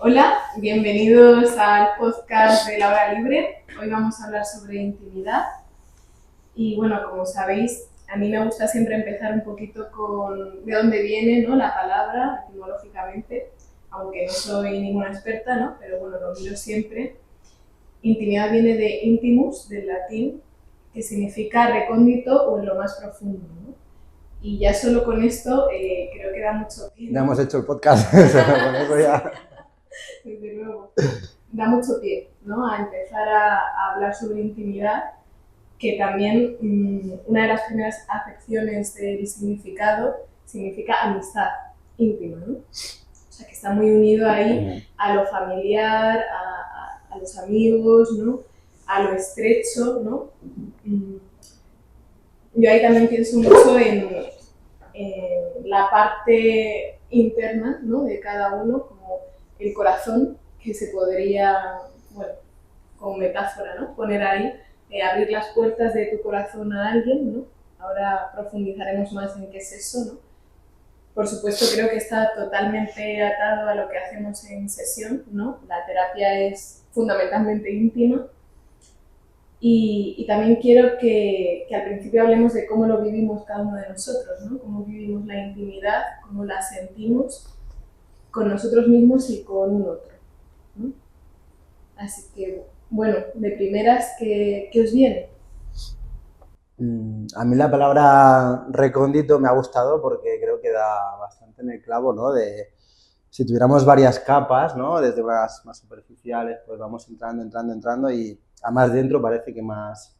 Hola, bienvenidos al podcast de la hora libre. Hoy vamos a hablar sobre intimidad y bueno, como sabéis, a mí me gusta siempre empezar un poquito con de dónde viene, ¿no?, la palabra etimológicamente, aunque no soy ninguna experta, ¿no?, pero bueno, lo miro siempre. Intimidad viene de intimus, del latín, que significa recóndito o en lo más profundo, ¿no? Y ya solo con esto creo que da mucho pie, Ya ¿no? hemos hecho el podcast, con eso ya. Desde luego. Da mucho pie, ¿no?, a empezar a hablar sobre intimidad, que también una de las primeras acepciones del significado significa amistad íntima, ¿no? O sea, que está muy unido ahí a lo familiar, a los amigos, ¿no?, a lo estrecho, ¿no? Yo ahí también pienso mucho en la parte interna, ¿no?, de cada uno, como el corazón, que se podría, bueno, como metáfora, ¿no?, poner ahí, abrir las puertas de tu corazón a alguien, ¿no? Ahora profundizaremos más en qué es eso, ¿no? Por supuesto, creo que está totalmente atado a lo que hacemos en sesión, ¿no? La terapia es fundamentalmente íntima. Y también quiero que al principio hablemos de cómo lo vivimos cada uno de nosotros, ¿no? Cómo vivimos la intimidad, cómo la sentimos con nosotros mismos y con un otro, ¿no? Así que, bueno, de primeras, ¿qué os viene? A mí la palabra recóndito me ha gustado porque creo que da bastante en el clavo, ¿no? De si tuviéramos varias capas, ¿no? Desde unas más superficiales, pues vamos entrando y a más dentro parece que más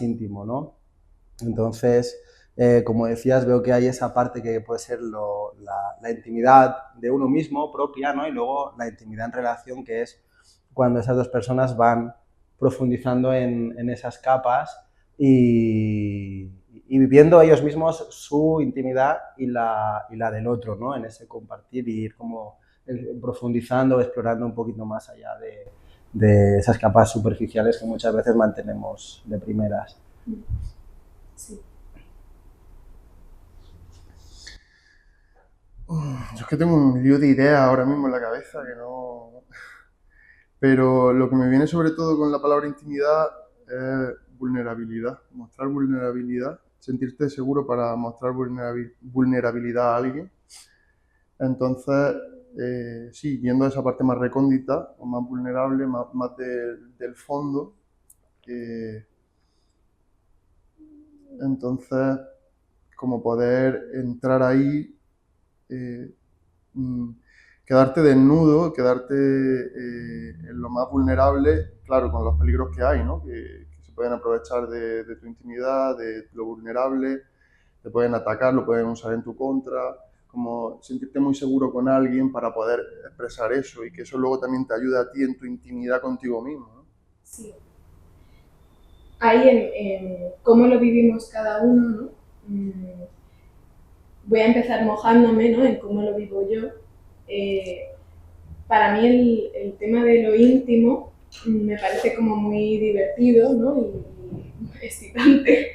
íntimo, ¿no? Entonces, como decías, veo que hay esa parte que puede ser la intimidad de uno mismo, propia, ¿no? Y luego la intimidad en relación, que es cuando esas dos personas van profundizando en esas capas y, y viviendo ellos mismos su intimidad y la del otro, ¿no? En ese compartir y ir como profundizando, explorando un poquito más allá de esas capas superficiales que muchas veces mantenemos de primeras. Sí. Yo es que tengo un lío de ideas ahora mismo en la cabeza que no... Pero lo que me viene sobre todo con la palabra intimidad es vulnerabilidad. Mostrar vulnerabilidad, sentirte seguro para mostrar vulnerabilidad a alguien. Entonces, sí, yendo a esa parte más recóndita o más vulnerable, más del fondo. Entonces, como poder entrar ahí, eh, mm, quedarte desnudo, quedarte en lo más vulnerable, claro, con los peligros que hay, ¿no? Que se pueden aprovechar de tu intimidad, de lo vulnerable, te pueden atacar, lo pueden usar en tu contra, como sentirte muy seguro con alguien para poder expresar eso y que eso luego también te ayude a ti en tu intimidad contigo mismo, ¿no? Sí. Ahí en cómo lo vivimos cada uno, ¿no? Voy a empezar mojándome, ¿no?, en cómo lo vivo yo. Eh, para mí el tema de lo íntimo me parece como muy divertido, ¿no?, y excitante,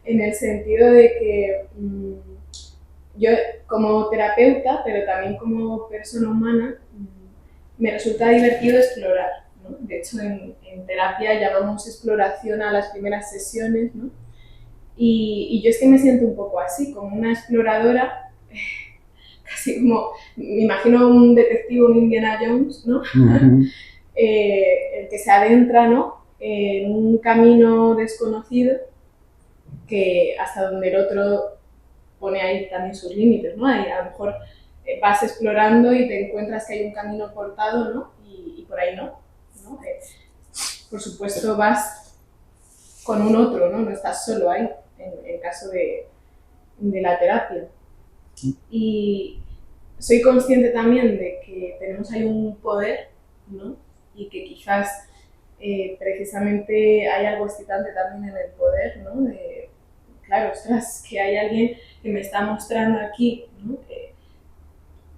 en el sentido de que yo como terapeuta, pero también como persona humana, me resulta divertido explorar, ¿no? De hecho, en terapia llamamos exploración a las primeras sesiones, ¿no? Y yo es que me siento un poco así, como una exploradora, casi como, me imagino un detective, un Indiana Jones, ¿no? El que se adentra, ¿no?, en un camino desconocido, que hasta donde el otro pone ahí también sus límites, ¿no? Ahí a lo mejor vas explorando y te encuentras que hay un camino cortado, ¿no? Y por ahí ¿no? Por supuesto vas con un otro, ¿no? No estás solo ahí, en caso de la terapia. Y soy consciente también de que tenemos ahí un poder, ¿no? Y que quizás precisamente hay algo excitante también en el poder, ¿no? De, claro, ostras, que hay alguien que me está mostrando aquí, ¿no?,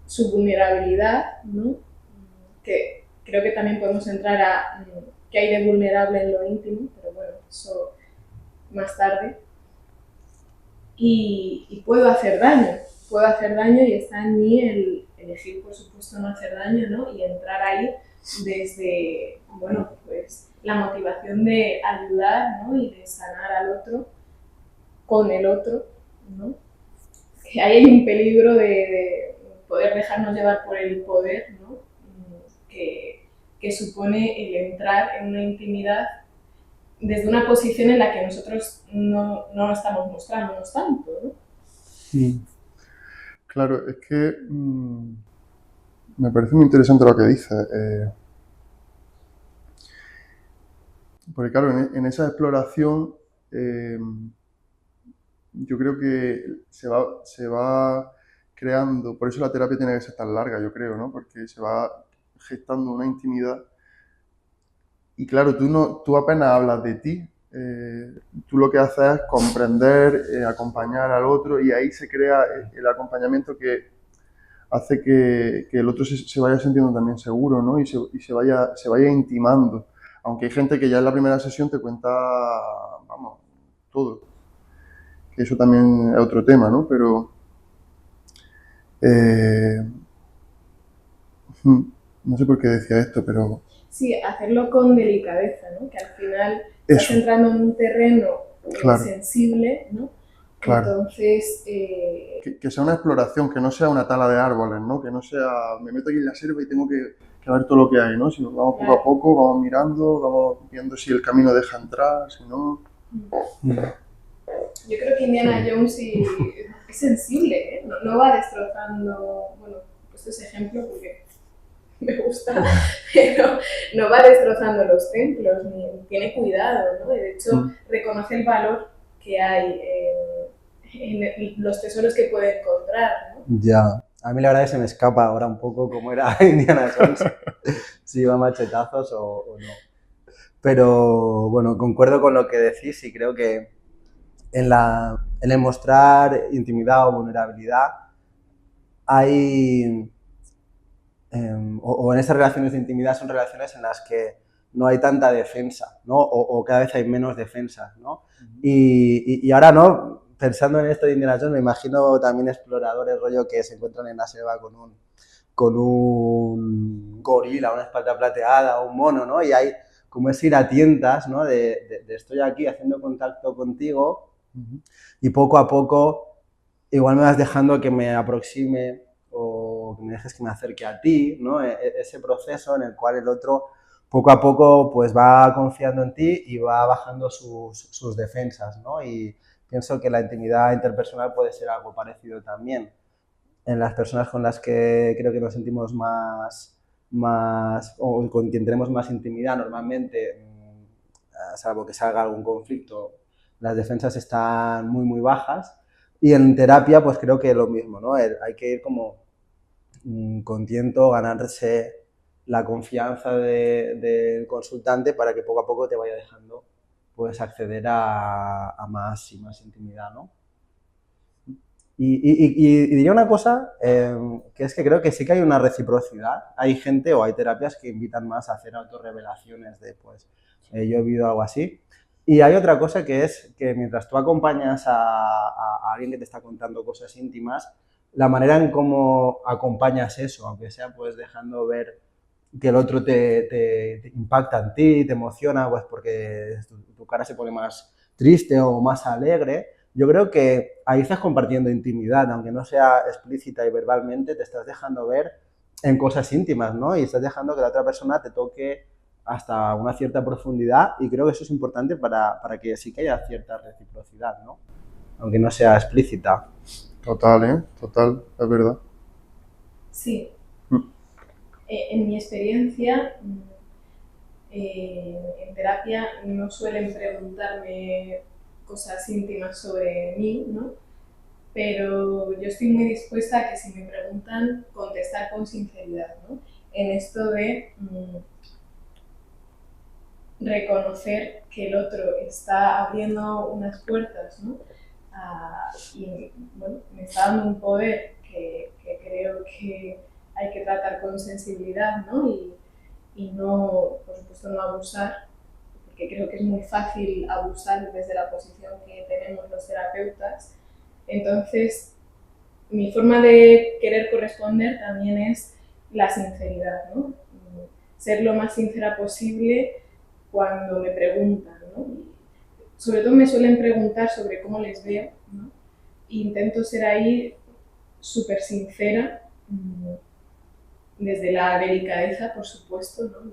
su vulnerabilidad, ¿no? Que creo que también podemos entrar a qué hay de vulnerable en lo íntimo, pero bueno, eso más tarde. Y puedo hacer daño y está en mí el elegir, por supuesto, no hacer daño, ¿no? Y entrar ahí desde, bueno, pues la motivación de ayudar, ¿no? Y de sanar al otro con el otro, ¿no? Que ahí hay un peligro de poder dejarnos llevar por el poder, ¿no? Que supone el entrar en una intimidad desde una posición en la que nosotros no estamos mostrándonos tanto, ¿no? Sí. Claro, es que me parece muy interesante lo que dices. Porque claro, en esa exploración yo creo que se va creando, por eso la terapia tiene que ser tan larga, yo creo, ¿no? Porque se va gestando una intimidad y claro, tú apenas hablas de ti, tú lo que haces es comprender, acompañar al otro y ahí se crea el acompañamiento que hace que el otro se vaya sintiendo también seguro, ¿no? Y se vaya intimando. Aunque hay gente que ya en la primera sesión te cuenta, vamos, todo. Que eso también es otro tema, ¿no? Pero eh, no sé por qué decía esto, pero Sí, hacerlo con delicadeza, ¿no? Que al final estás eso, entrando en un terreno claro, sensible, ¿no? claro. Entonces, Que sea una exploración, que no sea una tala de árboles, ¿no? Que no sea, me meto aquí en la selva y tengo que ver todo lo que hay, ¿no? Sino vamos poco a poco, vamos mirando, vamos viendo si el camino deja entrar, si no. yo creo que Indiana Jones es sensible, ¿eh? No va destrozando, bueno, esto es ejemplo porque me gusta, pero no va destrozando los templos, ni tiene cuidado, ¿no? De hecho, reconoce el valor que hay en los tesoros que puede encontrar, ¿no? Ya. A mí la verdad es que se me escapa ahora un poco cómo era Indiana Jones, si iba a machetazos o no. Pero bueno, concuerdo con lo que decís y creo que en el mostrar intimidad o vulnerabilidad hay, o en esas relaciones de intimidad son relaciones en las que no hay tanta defensa, ¿no? O cada vez hay menos defensas, ¿no? Y ahora, ¿no? Pensando en esto de Indiana Jones, me imagino también exploradores, rollo, que se encuentran en la selva con un gorila, una espalda plateada, un mono, ¿no? Y hay como es ir a tientas, ¿no? De estoy aquí haciendo contacto contigo y poco a poco igual me vas dejando que me aproxime o que me dejes que me acerque a ti, ¿no? Ese proceso en el cual el otro poco a poco pues va confiando en ti y va bajando sus defensas, ¿no? Y pienso que la intimidad interpersonal puede ser algo parecido también. En las personas con las que creo que nos sentimos más o con quien tenemos más intimidad normalmente, salvo que salga algún conflicto, las defensas están muy bajas. Y en terapia, pues creo que lo mismo, ¿no? Hay que ir como con tiento, ganarse la confianza del consultante para que poco a poco te vaya dejando pues acceder a más y más intimidad, ¿no? Y diría una cosa, que es que creo que sí que hay una reciprocidad. Hay gente o hay terapias que invitan más a hacer autorrevelaciones de, pues, yo he vivido algo así. Y hay otra cosa que es que mientras tú acompañas a alguien que te está contando cosas íntimas, la manera en cómo acompañas eso, aunque sea pues dejando ver que el otro te impacta en ti, te emociona, pues porque tu cara se pone más triste o más alegre, yo creo que ahí estás compartiendo intimidad, aunque no sea explícita y verbalmente, te estás dejando ver en cosas íntimas, ¿no? Y estás dejando que la otra persona te toque hasta una cierta profundidad y creo que eso es importante para que sí que haya cierta reciprocidad, ¿no? Aunque no sea explícita. Total, ¿eh? Total, es verdad. Sí. En mi experiencia, en terapia no suelen preguntarme cosas íntimas sobre mí, ¿no? Pero yo estoy muy dispuesta a que si me preguntan, contestar con sinceridad, ¿no? En esto de reconocer que el otro está abriendo unas puertas, ¿no? Y bueno, me está dando un poder que creo que hay que tratar con sensibilidad, ¿no? Y no, por supuesto, no abusar, porque creo que es muy fácil abusar desde la posición que tenemos los terapeutas. Entonces, mi forma de querer corresponder también es la sinceridad, ¿no? Ser lo más sincera posible cuando me preguntan, ¿no? Y sobre todo me suelen preguntar sobre cómo les veo, ¿no? E intento ser ahí súper sincera, desde la delicadeza, por supuesto, ¿no?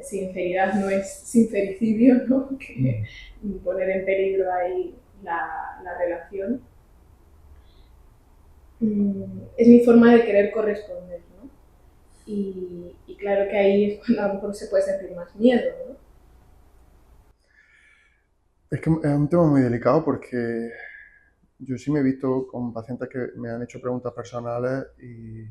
Sinceridad no es sincericidio, ¿no? Que poner en peligro ahí la relación. Es mi forma de querer corresponder, ¿no? Y claro que ahí es cuando a lo mejor se puede sentir más miedo, ¿no? Es que es un tema muy delicado porque yo sí me he visto con pacientes que me han hecho preguntas personales y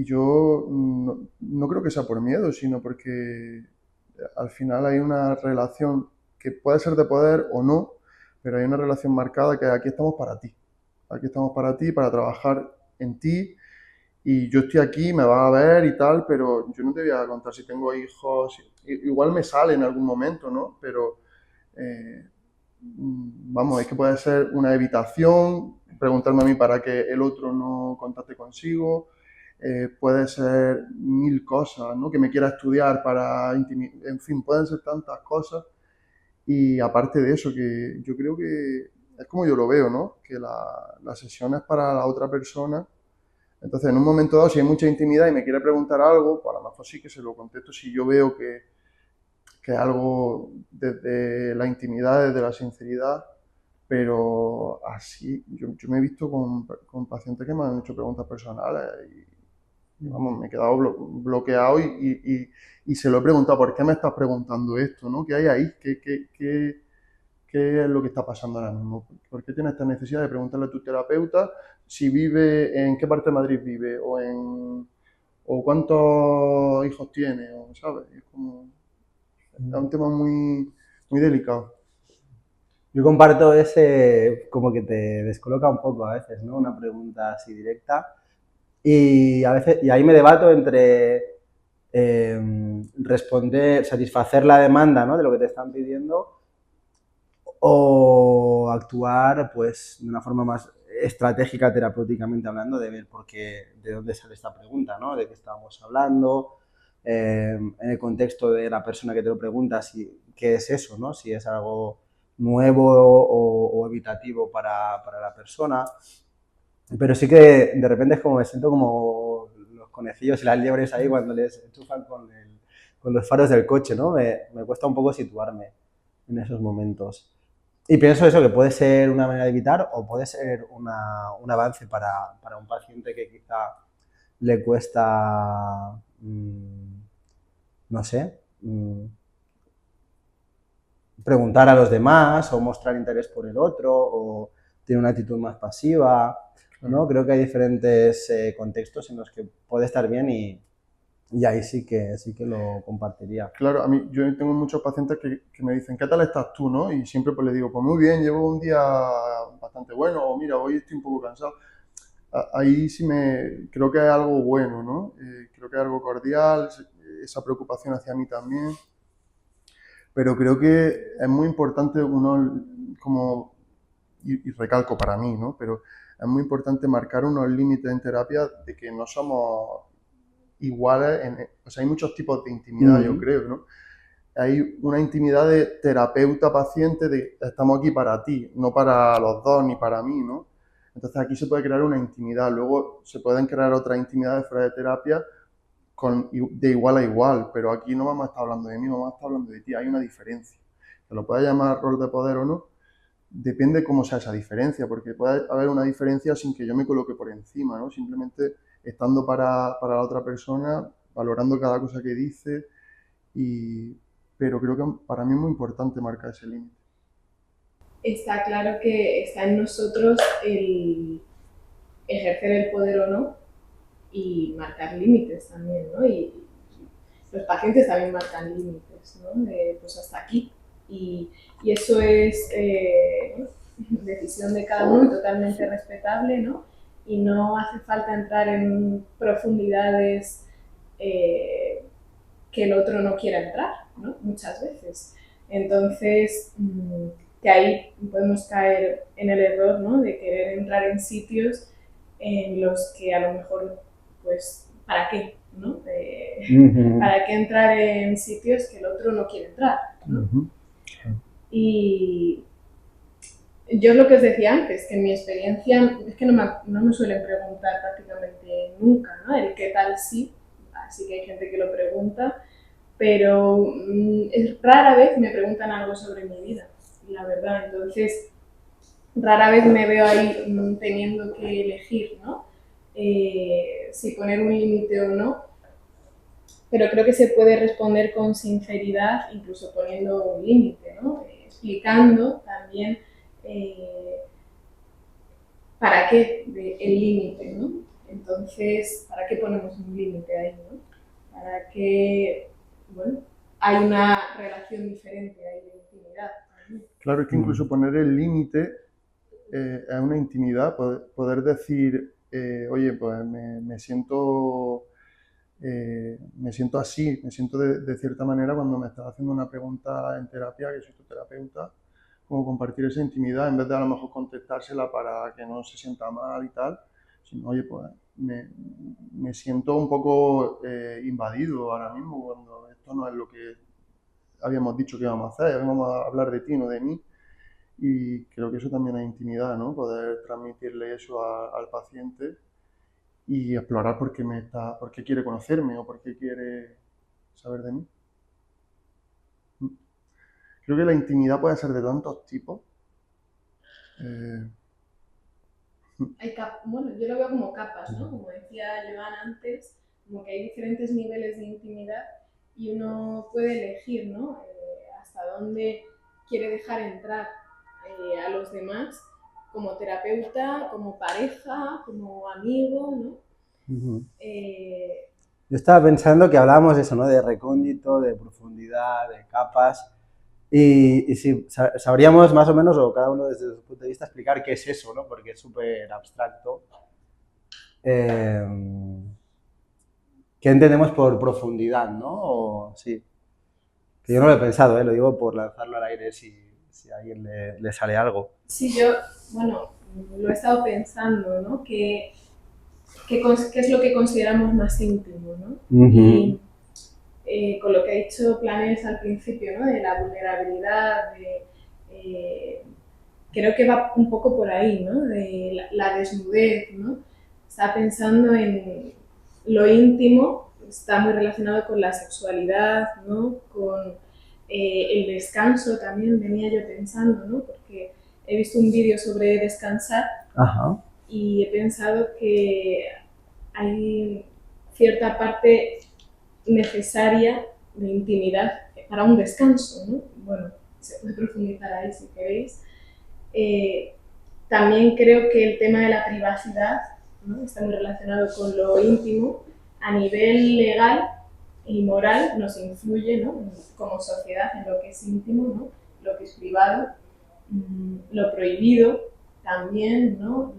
yo no creo que sea por miedo, sino porque al final hay una relación que puede ser de poder o no, pero hay una relación marcada que aquí estamos para ti. Aquí estamos para ti, para trabajar en ti. Y yo estoy aquí, me vas a ver y tal, pero yo no te voy a contar si tengo hijos. Igual me sale en algún momento, ¿no? Pero eh, vamos, es que puede ser una evitación, preguntarme a mí para que el otro no contacte consigo, puede ser mil cosas, ¿no? Que me quiera estudiar para intimidar, en fin, pueden ser tantas cosas. Y aparte de eso, que yo creo que es como yo lo veo, ¿no? Que la sesión es para la otra persona. Entonces, en un momento dado, si hay mucha intimidad y me quiere preguntar algo, pues a lo mejor sí que se lo contesto si yo veo que es algo desde la intimidad, desde la sinceridad, pero así, yo me he visto con pacientes que me han hecho preguntas personales y vamos, me he quedado bloqueado y se lo he preguntado, ¿por qué me estás preguntando esto? ¿No? ¿Qué hay ahí? ¿Qué es lo que está pasando ahora mismo? ¿Por qué tienes esta necesidad de preguntarle a tu terapeuta si vive, en qué parte de Madrid vive o cuántos hijos tiene, o, ¿sabes? Es un tema muy, muy delicado. Yo comparto ese, como que te descoloca un poco a veces, ¿no? Una pregunta así directa. Y a veces, y ahí me debato entre responder, satisfacer la demanda, ¿no? De lo que te están pidiendo o actuar pues de una forma más estratégica terapéuticamente hablando, de ver por qué, de dónde sale esta pregunta, ¿no? De qué estábamos hablando, en el contexto de la persona que te lo pregunta, si, qué es eso, ¿no? Si es algo nuevo o evitativo para la persona. Pero sí que de repente es como me siento como los conejillos y las liebres ahí cuando les enchufan con los faros del coche, ¿no? Me cuesta un poco situarme en esos momentos. Y pienso eso, que puede ser una manera de evitar o puede ser un avance para un paciente que quizá le cuesta, no sé, preguntar a los demás o mostrar interés por el otro o tiene una actitud más pasiva, ¿no? Creo que hay diferentes contextos en los que puede estar bien y ahí sí que lo compartiría. Claro, a mí yo tengo muchos pacientes que me dicen, ¿qué tal estás tú, no? Y siempre pues les digo, pues muy bien, llevo un día bastante bueno, o mira, hoy estoy un poco cansado. Ahí sí creo que es algo bueno, ¿no? Creo que es algo cordial, esa preocupación hacia mí también. Pero creo que es muy importante uno, como, y recalco para mí, ¿no? Pero es muy importante marcar unos límites en terapia de que no somos iguales, o sea, hay muchos tipos de intimidad, yo creo, ¿no? Hay una intimidad de terapeuta-paciente, de estamos aquí para ti, no para los dos ni para mí, ¿no? Entonces aquí se puede crear una intimidad, luego se pueden crear otras intimidades fuera de terapia de igual a igual, pero aquí no vamos a estar hablando de mí, vamos a estar hablando de ti, hay una diferencia. Que lo puedas llamar rol de poder o no, depende cómo sea esa diferencia, porque puede haber una diferencia sin que yo me coloque por encima, ¿no? Simplemente estando para la otra persona, valorando cada cosa que dice, pero creo que para mí es muy importante marcar ese límite. Está claro que está en nosotros el ejercer el poder o no y marcar límites también, ¿no? Y los pacientes también marcan límites, ¿no? Pues hasta aquí. Y eso es decisión de cada uno, totalmente respetable, ¿no? Y no hace falta entrar en profundidades que el otro no quiera entrar, ¿no? Muchas veces. Entonces, que ahí podemos caer en el error, ¿no? De querer entrar en sitios en los que a lo mejor, pues, ¿para qué? ¿No? ¿Para qué entrar en sitios que el otro no quiere entrar? ¿No? Y yo lo que os decía antes, que en mi experiencia es que no me suelen preguntar prácticamente nunca, ¿no? El qué tal sí, así que hay gente que lo pregunta, pero rara vez me preguntan algo sobre mi vida, la verdad. Entonces, rara vez me veo ahí teniendo que elegir, ¿no? Si poner un límite o no, pero creo que se puede responder con sinceridad, incluso poniendo un límite, ¿no? Explicando también para qué el límite, ¿no? Entonces, ¿para qué ponemos un límite ahí, ¿no? Para que, bueno, hay una relación diferente ahí de intimidad también. Claro, es que incluso poner el límite es una intimidad, poder decir, oye, pues me siento así, me siento de cierta manera cuando me estás haciendo una pregunta en terapia, que soy tu terapeuta, como compartir esa intimidad en vez de a lo mejor contestársela para que no se sienta mal y tal, sino, oye, pues me siento un poco invadido ahora mismo cuando esto no es lo que habíamos dicho que íbamos a hacer, íbamos a hablar de ti, no de mí. Y creo que eso también es intimidad, ¿no? Poder transmitirle eso al paciente y explorar por qué quiere conocerme o por qué quiere saber de mí. Creo que la intimidad puede ser de tantos tipos. Bueno, yo lo veo como capas, ¿no? Como decía Joan antes, como que hay diferentes niveles de intimidad y uno puede elegir, ¿no? Hasta dónde quiere dejar entrar a los demás como terapeuta, como pareja, como amigo, ¿no? Yo estaba pensando que hablábamos de eso, ¿no? De recóndito, de profundidad, de capas. Y si sabríamos más o menos, o cada uno desde su punto de vista, explicar qué es eso, ¿no? Porque es súper abstracto. ¿Qué entendemos por profundidad, no? O, sí. Que yo no lo he pensado, lo digo por lanzarlo al aire si a alguien le sale algo. Sí, yo, bueno, lo he estado pensando, ¿no? ¿Qué es lo que consideramos más íntimo, ¿no? Y con lo que ha dicho Planes al principio, ¿no? De la vulnerabilidad, creo que va un poco por ahí, ¿no? De la desnudez, ¿no? Estaba pensando en lo íntimo, está muy relacionado con la sexualidad, ¿no? Con el descanso también, venía yo pensando, ¿no? Porque he visto un vídeo sobre descansar. Ajá. Y he pensado que hay cierta parte necesaria de intimidad para un descanso, ¿no? Bueno, se puede profundizar ahí si queréis. También creo que el tema de la privacidad, ¿no? Está muy relacionado con lo íntimo. A nivel legal y moral nos influye, ¿no? Como sociedad en lo que es íntimo, ¿no? Lo que es privado, lo prohibido también, ¿no?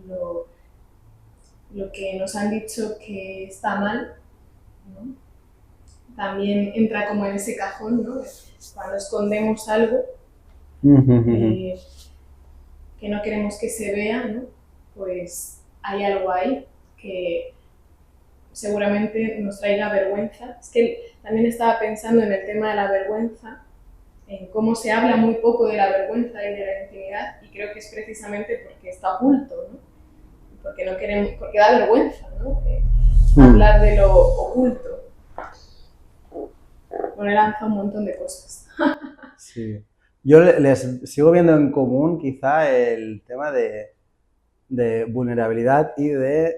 Lo que nos han dicho que está mal, ¿no? También entra como en ese cajón, ¿no? Cuando escondemos algo que no queremos que se vea, ¿no? Pues hay algo ahí que seguramente nos traiga vergüenza. Es que también estaba pensando en el tema de la vergüenza, en cómo se habla muy poco de la vergüenza y de la intimidad, y creo que es precisamente porque está oculto, ¿no? Porque no queremos, porque da vergüenza, ¿no? Hablar de lo oculto. Bueno, he lanzado un montón de cosas. Sí. Yo les sigo viendo en común quizá el tema de vulnerabilidad y de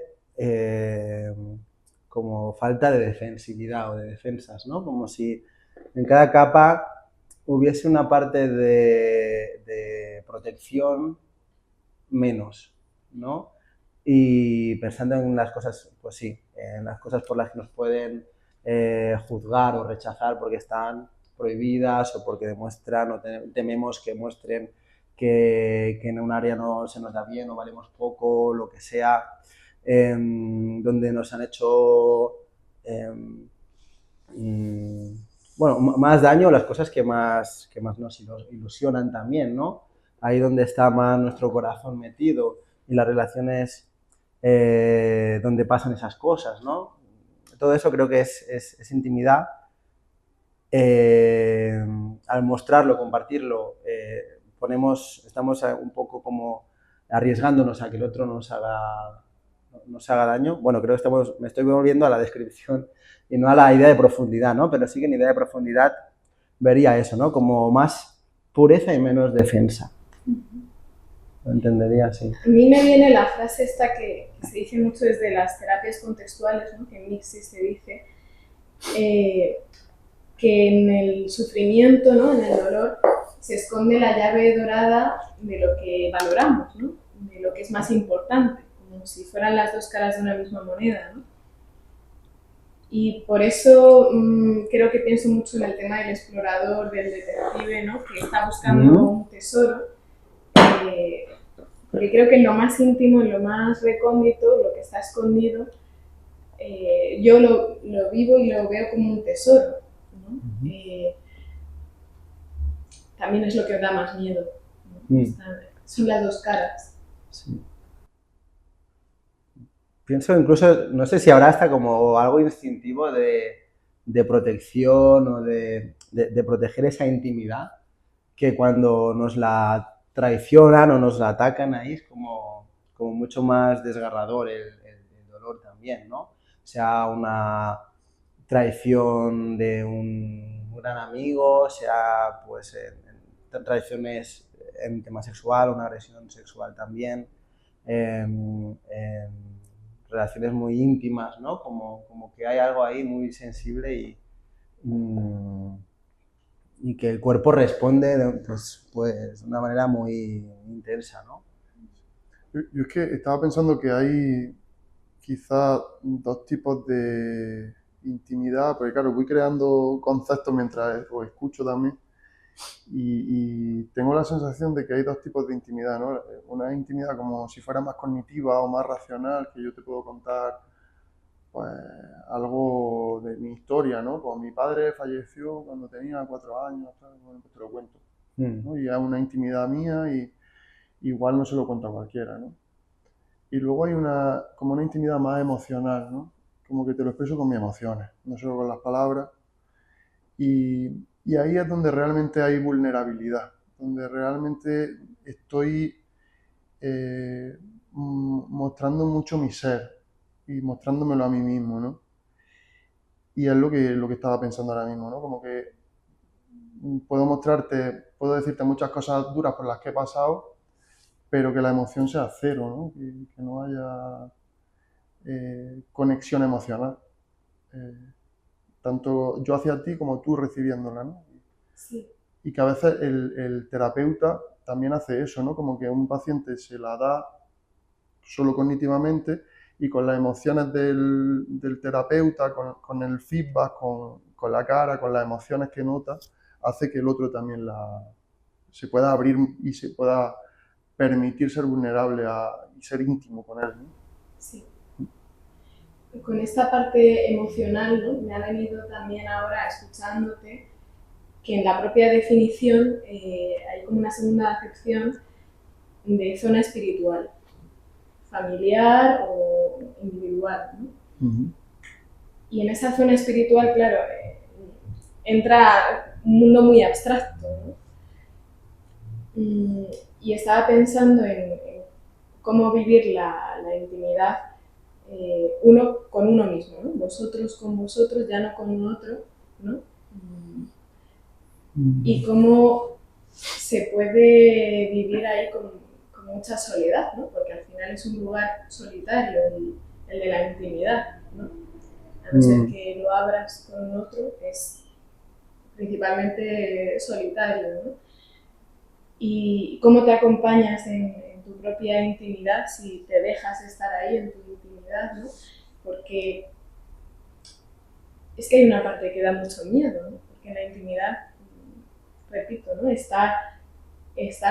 como falta de defensividad o de defensas, ¿no? Como si en cada capa hubiese una parte de protección menos, ¿no? Y pensando en las cosas, pues sí, en las cosas por las que nos pueden juzgar o rechazar porque están prohibidas o porque demuestran o tememos que muestren que en un área no se nos da bien o valemos poco, lo que sea, donde nos han hecho bueno, más daño, las cosas que más nos ilusionan también, ¿no? ahí donde está más nuestro corazón metido y las relaciones donde pasan esas cosas, ¿no? Todo eso creo que es intimidad. Al mostrarlo, compartirlo, estamos un poco como arriesgándonos a que el otro nos haga daño. Bueno, creo que me estoy volviendo a la descripción y no a la idea de profundidad, ¿no? Pero sí que en idea de profundidad vería eso, ¿no? Como más pureza y menos defensa. Lo entendería así. A mí me viene la frase esta que se dice mucho desde las terapias contextuales, ¿no? Que en Mixis se dice que en el sufrimiento, ¿no? En el dolor, se esconde la llave dorada de lo que valoramos, ¿no? De lo que es más importante, como si fueran las dos caras de una misma moneda, ¿no? Y por eso creo que pienso mucho en el tema del explorador, del detective, ¿no? Que está buscando un tesoro. Porque creo que en lo más íntimo, en lo más recóndito, lo que está escondido, yo lo vivo y lo veo como un tesoro, ¿no? También es lo que da más miedo, ¿no? Son las dos caras. Sí. Pienso incluso, no sé si habrá hasta como algo instintivo de protección o de proteger esa intimidad, que cuando nos la traicionan o nos la atacan ahí es como mucho más desgarrador el dolor también, ¿no? Sea una traición de un gran amigo, sea pues en traiciones en tema sexual, una agresión sexual también, relaciones muy íntimas, ¿no? Como que hay algo ahí muy sensible y que el cuerpo responde pues, de una manera muy intensa, ¿no? Yo es que estaba pensando que hay quizás dos tipos de intimidad, porque claro, voy creando conceptos mientras os escucho también y tengo la sensación de que hay dos tipos de intimidad, ¿no? Una intimidad como si fuera más cognitiva o más racional, que yo te puedo contar pues algo de mi historia, ¿no? Pues mi padre falleció cuando tenía 4 años, bueno, pues te lo cuento, ¿no? Y es una intimidad mía y igual no se lo cuento a cualquiera, ¿no? Y luego hay como una intimidad más emocional, ¿no? Como que te lo expreso con mis emociones, no solo con las palabras. Y ahí es donde realmente hay vulnerabilidad, donde realmente estoy mostrando mucho mi ser y mostrándomelo a mí mismo, ¿no? Y es lo que estaba pensando ahora mismo, ¿no? Como que puedo decirte muchas cosas duras por las que he pasado, pero que la emoción sea cero, ¿no? Que no haya conexión emocional. Tanto yo hacia ti como tú recibiéndola, ¿no? Sí. Y que a veces el terapeuta también hace eso, ¿no? Como que un paciente se la da solo cognitivamente y con las emociones del terapeuta, con el feedback, con la cara, con las emociones que nota, hace que el otro también se pueda abrir y se pueda permitir ser vulnerable y ser íntimo con él, ¿no? Sí. Con esta parte emocional, ¿no? Me ha venido también ahora escuchándote que en la propia definición hay como una segunda acepción de zona espiritual, familiar o individual, ¿no? Y en esa zona espiritual, claro, entra un mundo muy abstracto, ¿no? Y estaba pensando en cómo vivir la intimidad uno con uno mismo, ¿no? Vosotros con vosotros, ya no con un otro, ¿no? Y cómo se puede vivir ahí con mucha soledad, ¿no? Porque al final es un lugar solitario, el de la intimidad, ¿no? A no ser que lo abras con un otro, es principalmente solitario, ¿no? Y cómo te acompañas en tu propia intimidad si te dejas estar ahí en tu intimidad, ¿no? Porque es que hay una parte que da mucho miedo, ¿no? Porque en la intimidad, repito, ¿no? Está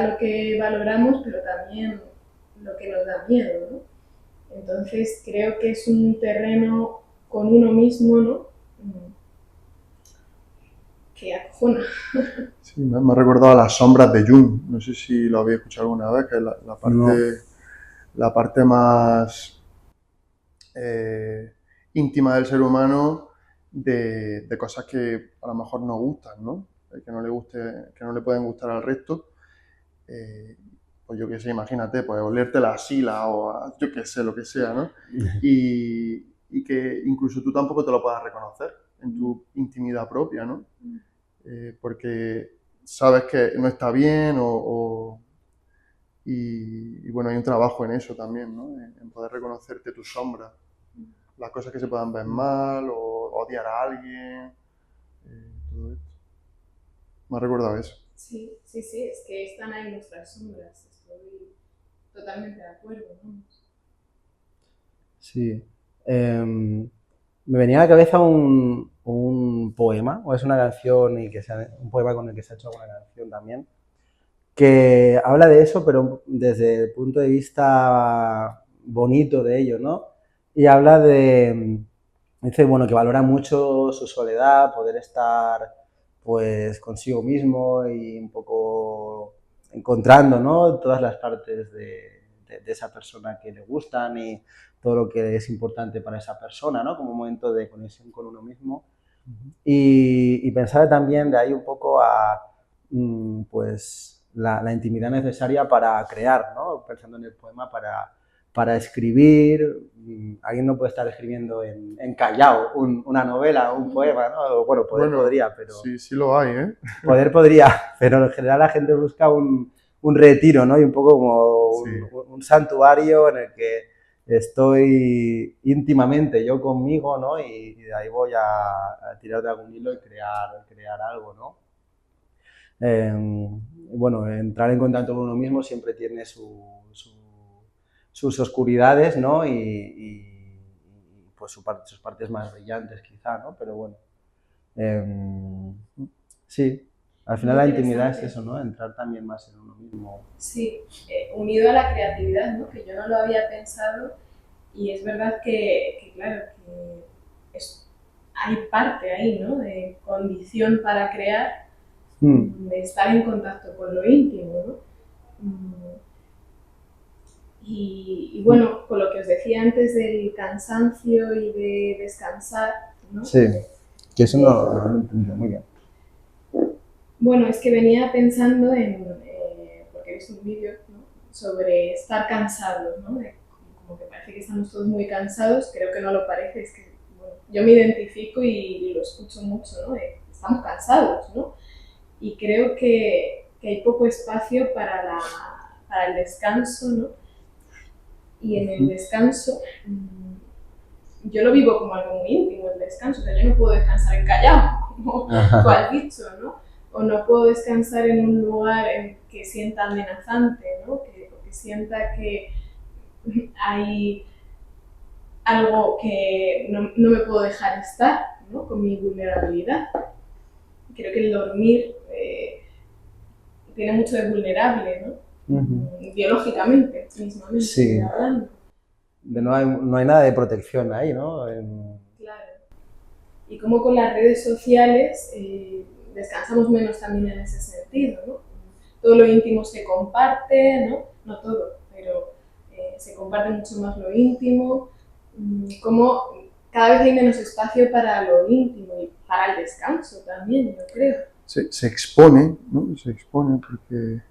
lo que valoramos, pero también lo que nos da miedo, ¿no? Entonces creo que es un terreno con uno mismo, ¿no? que acojona. Sí, me ha recordado a las sombras de Jung. No sé si lo habéis escuchado alguna vez, que es No. la parte más íntima del ser humano de cosas que a lo mejor no gustan, ¿no? Que no le guste, que no le pueden gustar al resto. Pues yo qué sé, imagínate, pues olerte la axila o yo qué sé, lo que sea, ¿no? Y que incluso tú tampoco te lo puedas reconocer en tu intimidad propia, ¿no? Porque sabes que no está bien y bueno, hay un trabajo en eso también, ¿no? En poder reconocerte tus sombras, las cosas que se puedan ver mal o odiar a alguien, todo esto. Me ha recordado eso. Sí, sí, sí, es que están ahí nuestras sombras, estoy totalmente de acuerdo, ¿no? Sí. Me venía a la cabeza un poema, o es una canción, un poema con el que se ha hecho alguna canción también, que habla de eso, pero desde el punto de vista bonito de ello, ¿no? Y habla dice, bueno, que valora mucho su soledad, poder estar pues consigo mismo y un poco encontrando, ¿no? Todas las partes de esa persona que le gustan y todo lo que es importante para esa persona, ¿no? Como un momento de conexión con uno mismo. Y pensar también de ahí un poco a, pues, la intimidad necesaria para crear, ¿no? Pensando en el poema para escribir. Alguien no puede estar escribiendo en callao una novela o un poema, ¿no? Bueno, podría, pero... Sí, sí lo hay, ¿eh? Podría, pero en general la gente busca un retiro, ¿no? Y un poco como Sí. un santuario en el que estoy íntimamente yo conmigo, ¿no? Y de ahí voy a tirar de algún hilo y crear algo, ¿no? Bueno, entrar en contacto con uno mismo siempre tiene sus oscuridades, ¿no? Pues sus partes más brillantes quizá, ¿no? Pero bueno, sí, al final Muy la intimidad es interesante. eso, ¿no? Entrar también más en uno mismo. Sí, unido a la creatividad, ¿no? Que yo no lo había pensado y es verdad que claro, que hay parte ahí, ¿no? De condición para crear, de estar en contacto con lo íntimo, ¿no? Y bueno, con lo que os decía antes del cansancio y de descansar, ¿no? Sí, que eso no lo entiendo muy bien. Bueno, es que venía pensando porque he visto un vídeo, ¿no? Sobre estar cansados, ¿no? Como que parece que estamos todos muy cansados, creo que no lo parece, es que bueno, yo me identifico y lo escucho mucho, ¿no? Estamos cansados, ¿no? Y creo que hay poco espacio para el descanso, ¿no? Y en el descanso, yo lo vivo como algo muy íntimo, el descanso, o sea, yo no puedo descansar en Callao, como tú has dicho, ¿no? O no puedo descansar en un lugar que sienta amenazante, ¿no? Porque sienta que hay algo que no me puedo dejar estar, ¿no? Con mi vulnerabilidad. Creo que el dormir tiene mucho de vulnerable, ¿no? Biológicamente, mismamente, sí, hablando. No hay nada de protección ahí, ¿no? Claro. Y como con las redes sociales descansamos menos también en ese sentido, ¿no? Todo lo íntimo se comparte, ¿no? No todo, pero se comparte mucho más lo íntimo. Como cada vez hay menos espacio para lo íntimo y para el descanso también, yo creo. Se expone, ¿no? Se expone porque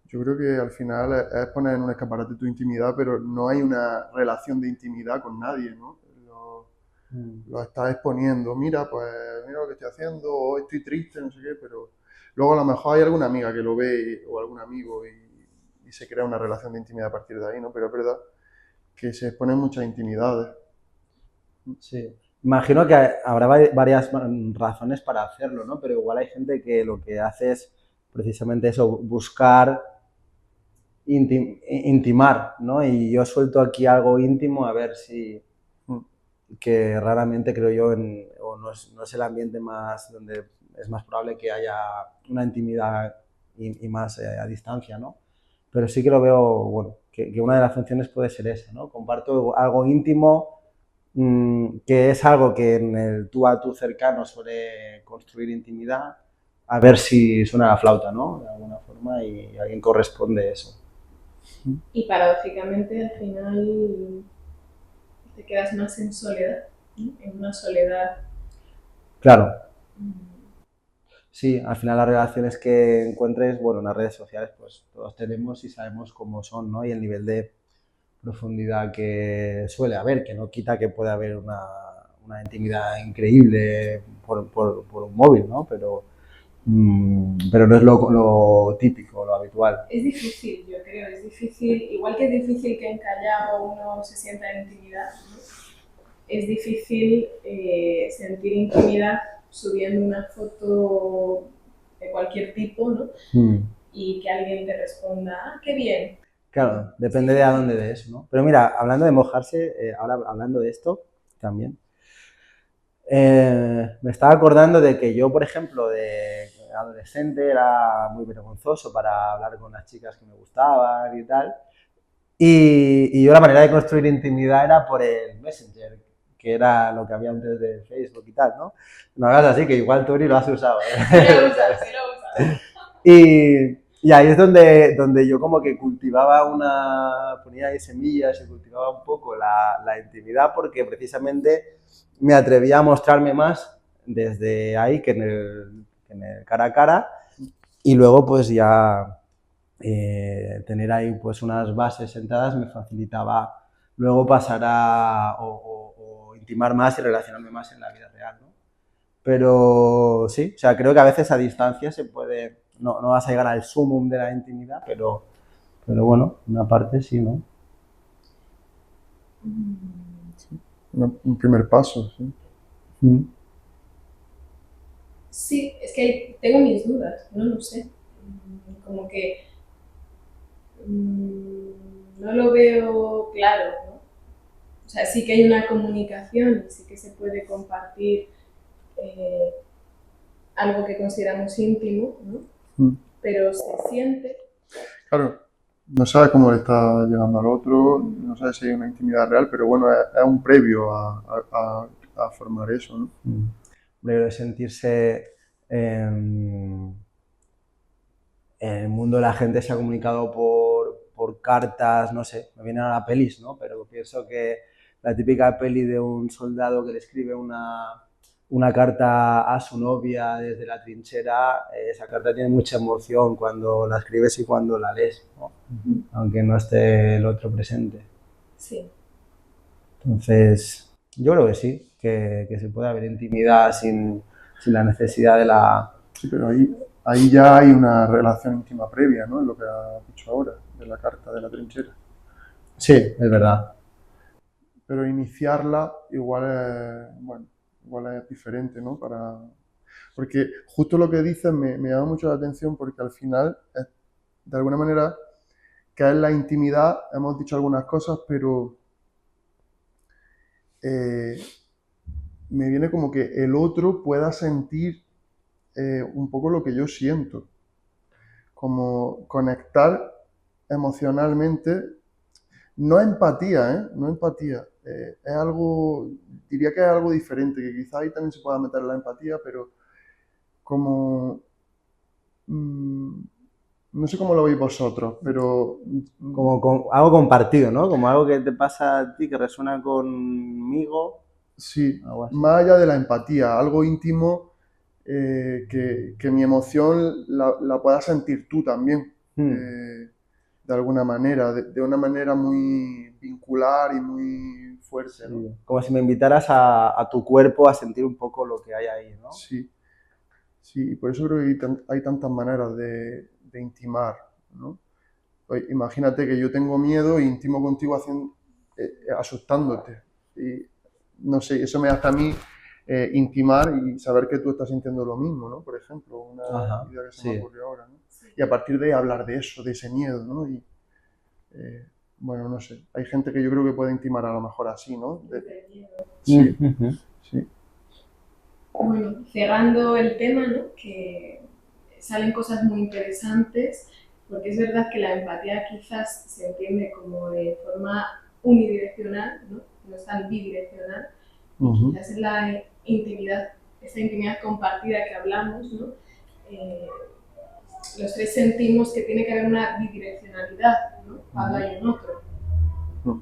yo creo que al final es poner en un escaparate tu intimidad, pero no hay una relación de intimidad con nadie, ¿no? Lo estás exponiendo, mira, pues mira lo que estoy haciendo, o estoy triste, no sé qué, pero luego a lo mejor hay alguna amiga que lo ve o algún amigo y se crea una relación de intimidad a partir de ahí, ¿no? Pero es verdad que se exponen muchas intimidades. Sí. Imagino que habrá varias razones para hacerlo, ¿no? Pero igual hay gente que lo que hace es precisamente eso, buscar intimar, ¿no? Y yo suelto aquí algo íntimo a ver si, que raramente creo yo, o no es el ambiente más donde es más probable que haya una intimidad y más a distancia, ¿no? Pero sí que lo veo, bueno, que una de las funciones puede ser esa, ¿no? Comparto algo íntimo que es algo que en el tú a tú cercano suele construir intimidad, a ver si suena la flauta, ¿no? De alguna forma y alguien corresponde eso. Y paradójicamente al final te quedas más en soledad, ¿no? En una soledad. Claro, mm, sí, al final las relaciones que encuentres, bueno, en las redes sociales pues todos tenemos y sabemos cómo son, ¿no? Y el nivel de profundidad que suele haber, que no quita que pueda haber una intimidad increíble por un móvil, ¿no? Pero no es lo típico, lo habitual. Es difícil, yo creo, es difícil, igual que es difícil que en Callao uno se sienta en intimidad, ¿no? Es difícil sentir intimidad subiendo una foto de cualquier tipo, ¿no? Mm. Y que alguien te responda, ah, qué bien. Claro, depende de a dónde de eso, ¿no? Pero mira, hablando de mojarse, ahora hablando de esto también, me estaba acordando de que yo, por ejemplo, de adolescente era muy vergonzoso para hablar con las chicas que me gustaban y tal. Y yo la manera de construir intimidad era por el Messenger, que era lo que había antes de Facebook y tal, ¿no? No hagas así, que igual tú ni lo has usado, Sí ¿eh? lo usas, sí lo usas. Y ahí es donde yo como que ponía ahí semillas y cultivaba un poco la intimidad porque precisamente me atrevía a mostrarme más desde ahí que en el cara a cara y luego pues ya tener ahí pues unas bases sentadas me facilitaba luego pasar o intimar más y relacionarme más en la vida real, ¿no? Pero sí, o sea, creo que a veces a distancia se puede, no vas a llegar al sumum de la intimidad, pero bueno, una parte sí, ¿no? Un primer paso, sí. Mm. Sí, es que tengo mis dudas, no lo sé. Como que no lo veo claro, ¿no? O sea, sí que hay una comunicación, sí que se puede compartir eh, algo que consideramos íntimo, ¿no? Mm. Pero se siente. Claro, no sabes cómo le está llegando al otro, no sabes si hay una intimidad real, pero bueno, es un previo a formar eso, ¿no? De sentirse en el mundo de la gente se ha comunicado por cartas, no sé, me vienen a la pelis, ¿no? Pero pienso que la típica peli de un soldado que le escribe una carta a su novia desde la trinchera, esa carta tiene mucha emoción cuando la escribes y cuando la lees, ¿no? Aunque no esté el otro presente. Sí. Entonces, yo creo que sí, que se puede haber intimidad sin la necesidad de la... Sí, pero ahí ya hay una relación íntima previa, ¿no? Es lo que has dicho ahora, de la carta de la trinchera. Sí, es verdad. Pero iniciarla bueno, igual es diferente, ¿no? Porque justo lo que dices me llama mucho la atención porque al final, de alguna manera, que es la intimidad, hemos dicho algunas cosas, pero eh, me viene como que el otro pueda sentir un poco lo que yo siento, como conectar emocionalmente, no empatía, ¿eh? No empatía, es algo, diría que es algo diferente, que quizá ahí también se pueda meter la empatía, pero como, mm, no sé cómo lo veis vosotros, pero Como algo compartido, ¿no? Como algo que te pasa a ti, que resuena conmigo, sí, algo así. más allá de la empatía, algo íntimo que mi emoción la puedas sentir tú también, Hmm. eh, de alguna manera, de una manera muy vincular y muy fuerte, ¿no? Sí. Como si me invitaras a tu cuerpo a sentir un poco lo que hay ahí, ¿no? Sí, sí, y por eso creo que hay tantas maneras de intimar, ¿no? Oye, imagínate que yo tengo miedo e intimo contigo asustándote. Y no sé, eso me hace a mí intimar y saber que tú estás sintiendo lo mismo, ¿no? Por ejemplo, una Ajá, idea que se me sí. ocurrió ahora, ¿no? Y a partir de ahí hablar de eso, de ese miedo, ¿no? Y bueno, no sé, hay gente que yo creo que puede intimar a lo mejor así, ¿no? Sí, Ujú. sí, Bueno, cerrando el tema, ¿no? Que salen cosas muy interesantes, porque es verdad que la empatía quizás se entiende como de forma unidireccional, ¿no? no es tan bidireccional. Ujú. Quizás en la intimidad, esta intimidad compartida que hablamos, ¿no? Los tres sentimos que tiene que haber una bidireccionalidad, ¿no? Cuando hay un otro. Mm.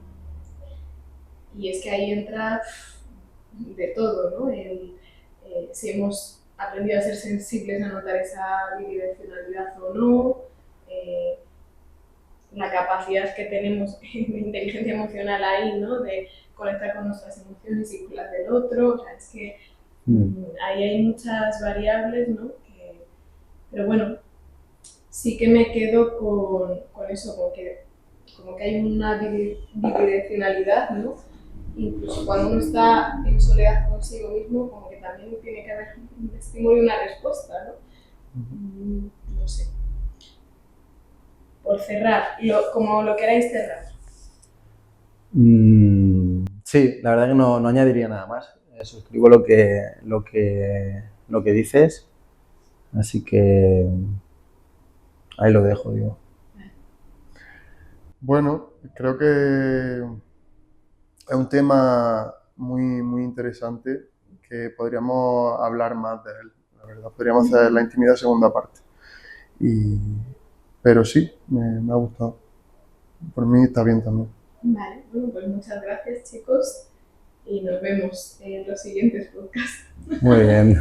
Y es que ahí entra de todo, ¿no? Si hemos aprendido a ser sensibles a notar esa bidireccionalidad o no, la capacidad que tenemos de inteligencia emocional ahí, ¿no? De conectar con nuestras emociones y con las del otro. O sea, es que ahí hay muchas variables, ¿no? Pero bueno, sí que me quedo con eso, como que hay una bidireccionalidad, ¿no? Incluso cuando uno está en soledad consigo mismo, como que también tiene que haber un estímulo y una respuesta, ¿no? No sé. Por cerrar, como lo queráis cerrar. Sí, la verdad que no añadiría nada más. Suscribo lo que dices, así que ahí lo dejo, digo. Bueno, creo que es un tema muy interesante que podríamos hablar más de él, la verdad. Podríamos hacer la intimidad segunda parte. Pero sí, me ha gustado. Por mí está bien también. Vale, bueno, pues muchas gracias, chicos, y nos vemos en los siguientes podcasts. Muy bien.